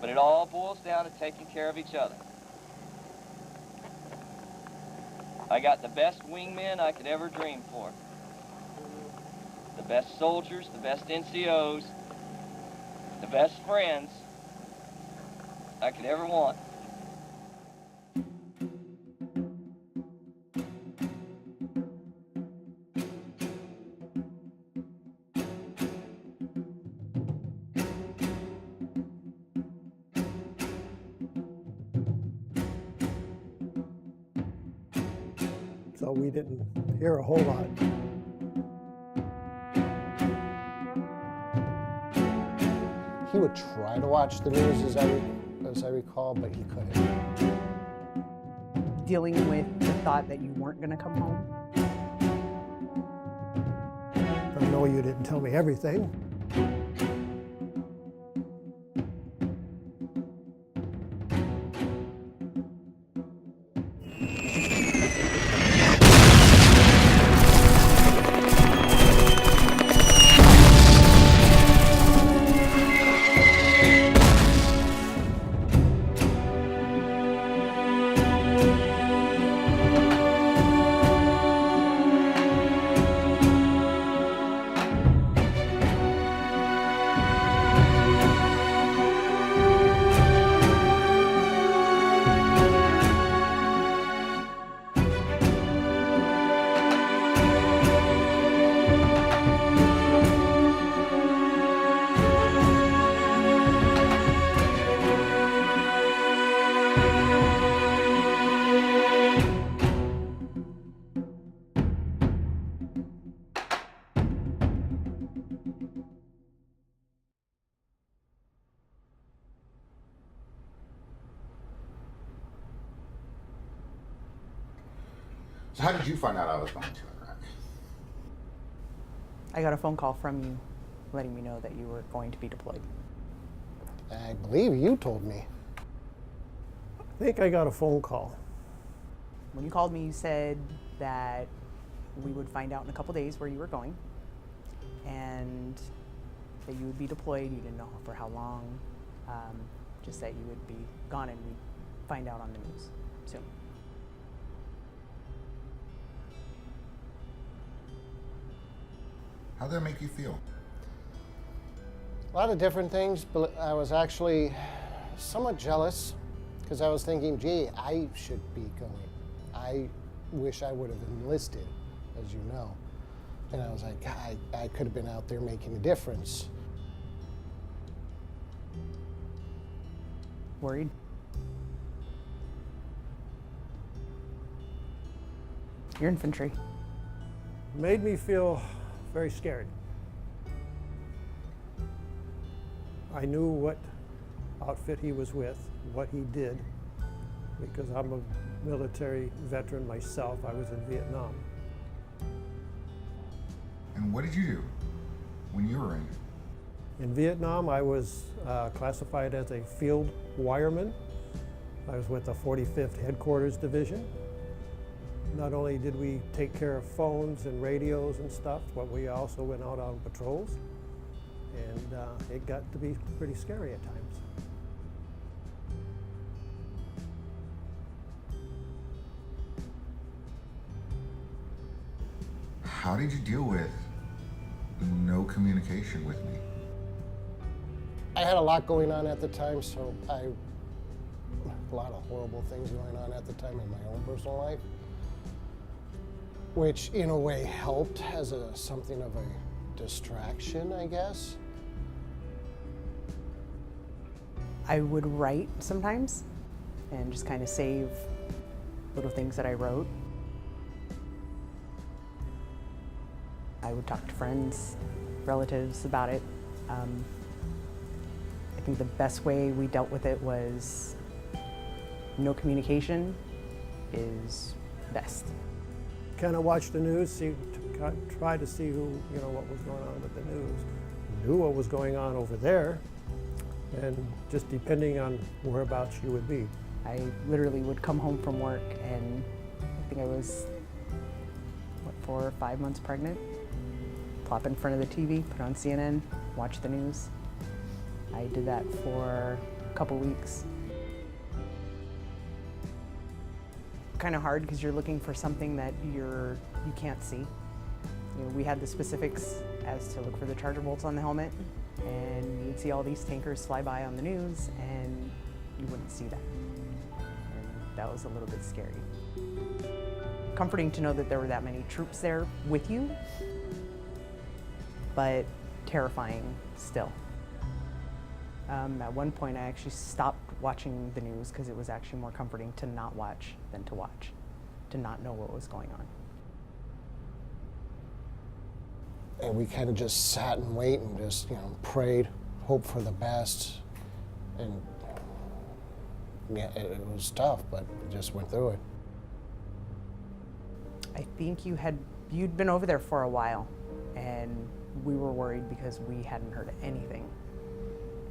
But it all boils down to taking care of each other. I got the best wingmen I could ever dream for. The best soldiers, the best NCOs, the best friends I could ever want. So we didn't hear a whole lot. He would try to watch the news, as I recall, but he couldn't. Dealing with the thought that you weren't going to come home. I know you didn't tell me everything. So how did you find out I was going to Iraq? I got a phone call from you letting me know that you were going to be deployed. I believe you told me. I think I got a phone call. When you called me, you said that we would find out in a couple days where you were going and that you would be deployed. You didn't know for how long, just that you would be gone and we'd find out on the news soon. How'd that make you feel? A lot of different things, but I was actually somewhat jealous because I was thinking, gee, I should be going. I wish I would have enlisted, as you know. And I was like, I could have been out there making a difference. Worried? You're infantry. Made me feel very scared. I knew what outfit he was with, what he did, because I'm a military veteran myself. I was in Vietnam. And what did you do when you were in? In Vietnam, I was classified as a field wireman. I was with the 45th Headquarters Division. Not only did we take care of phones and radios and stuff, but we also went out on patrols. And it got to be pretty scary at times. How did you deal with no communication with me? I had a lot going on at the time, so a lot of horrible things going on at the time in my own personal life, which in a way helped as something of a distraction, I guess. I would write sometimes and just kind of save little things that I wrote. I would talk to friends, relatives about it. I think the best way we dealt with it was no communication is best. Kind of watched the news, try to see what was going on with the news. Knew what was going on over there, and just depending on whereabouts you would be. I literally would come home from work and I think I was, 4 or 5 months pregnant. Plop in front of the TV, put on CNN, watch the news. I did that for couple weeks. Kind of hard because you're looking for something that you can't see. You know, we had the specifics as to look for the charger bolts on the helmet, and you'd see all these tankers fly by on the news, and you wouldn't see that. And that was a little bit scary. Comforting to know that there were that many troops there with you, but terrifying still. At one point, I actually stopped watching the news because it was actually more comforting to not watch than to watch, to not know what was going on. And we kind of just sat and wait and just, prayed, hoped for the best. And yeah, it was tough, but we just went through it. I think you'd been over there for a while, and we were worried because we hadn't heard anything.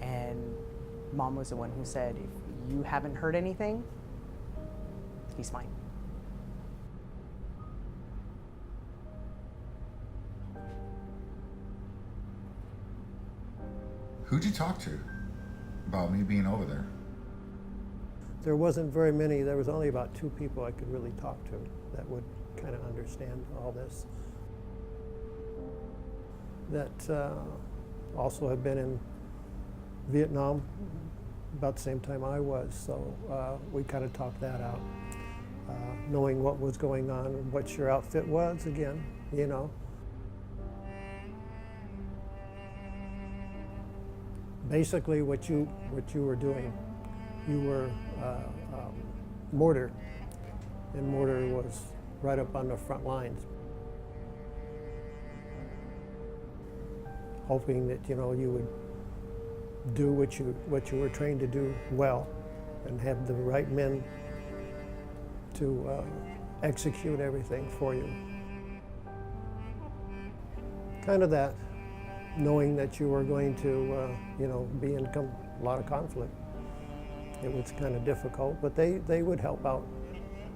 And Mom was the one who said, if you haven't heard anything, he's fine. Who'd you talk to about me being over there? There wasn't very many. There was only about 2 people I could really talk to that would kind of understand all this. That also had been in Vietnam about the same time I was, so we kind of talked that out. Knowing what was going on and what your outfit was, again, Basically, what you were doing, you were mortar, and mortar was right up on the front lines, hoping that you would do what you were trained to do well, and have the right men to execute everything for you. Kind of that. Knowing that you were going to, be in a lot of conflict. It was kind of difficult, but they would help out.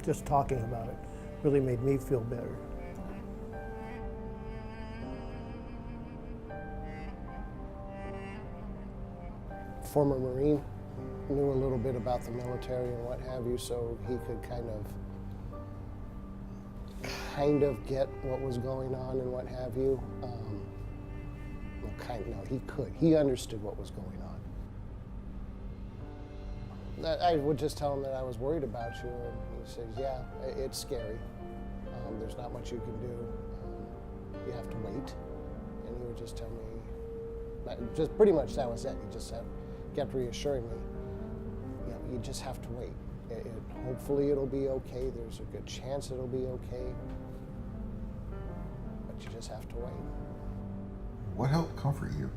Just talking about it really made me feel better. Former Marine, knew a little bit about the military and what have you, so he could kind of get what was going on and what have you. He understood what was going on. I would just tell him that I was worried about you, and he says, yeah, it's scary. There's not much you can do. You have to wait. And he would just tell me, just pretty much that was it. He just kept reassuring me, you just have to wait. Hopefully it'll be okay. There's a good chance it'll be okay. But you just have to wait. What helped comfort you?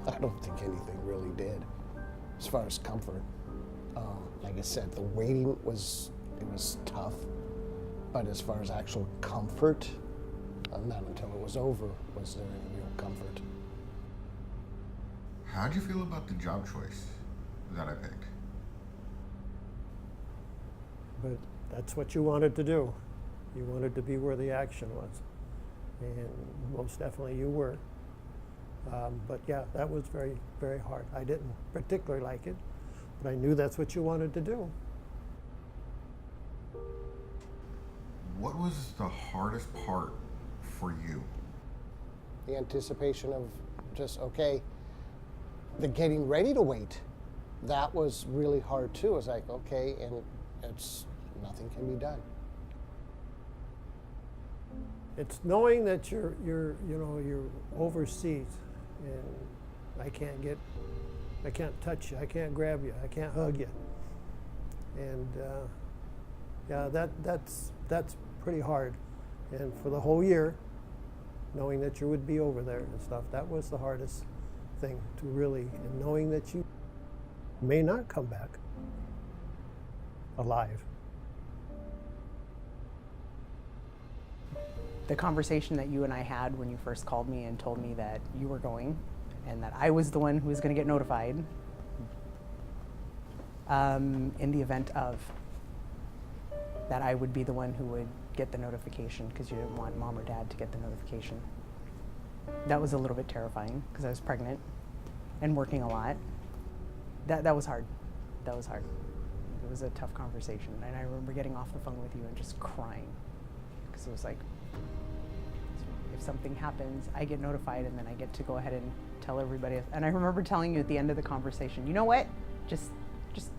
I don't think anything really did, as far as comfort. Like I said, the waiting was tough, but as far as actual comfort, not until it was over was there any real comfort. How'd you feel about the job choice that I picked? But that's what you wanted to do. You wanted to be where the action was. And most definitely you were. But yeah, that was very, very hard. I didn't particularly like it, but I knew that's what you wanted to do. What was the hardest part for you? The anticipation of just, okay, the getting ready to wait, that was really hard too. It was like, okay, and nothing can be done. It's knowing that you're overseas, and I can't touch you, I can't grab you, I can't hug you, and yeah, that's pretty hard. And for the whole year, knowing that you would be over there and stuff, that was the hardest thing to really, and knowing that you may not come back alive. The conversation that you and I had when you first called me and told me that you were going and that I was the one who was going to get notified in the event of that I would be the one who would get the notification because you didn't want Mom or Dad to get the notification. That was a little bit terrifying because I was pregnant and working a lot. That was hard. That was hard. It was a tough conversation, and I remember getting off the phone with you and just crying, because it was like, if something happens, I get notified, and then I get to go ahead and tell everybody. And I remember telling you at the end of the conversation, you know what? Just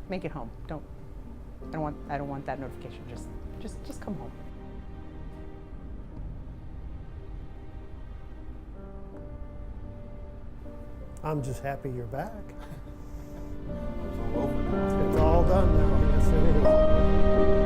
make it home. I don't want that notification. Just come home. I'm just happy you're back. It's all over now. It's all done now. Yes, it is.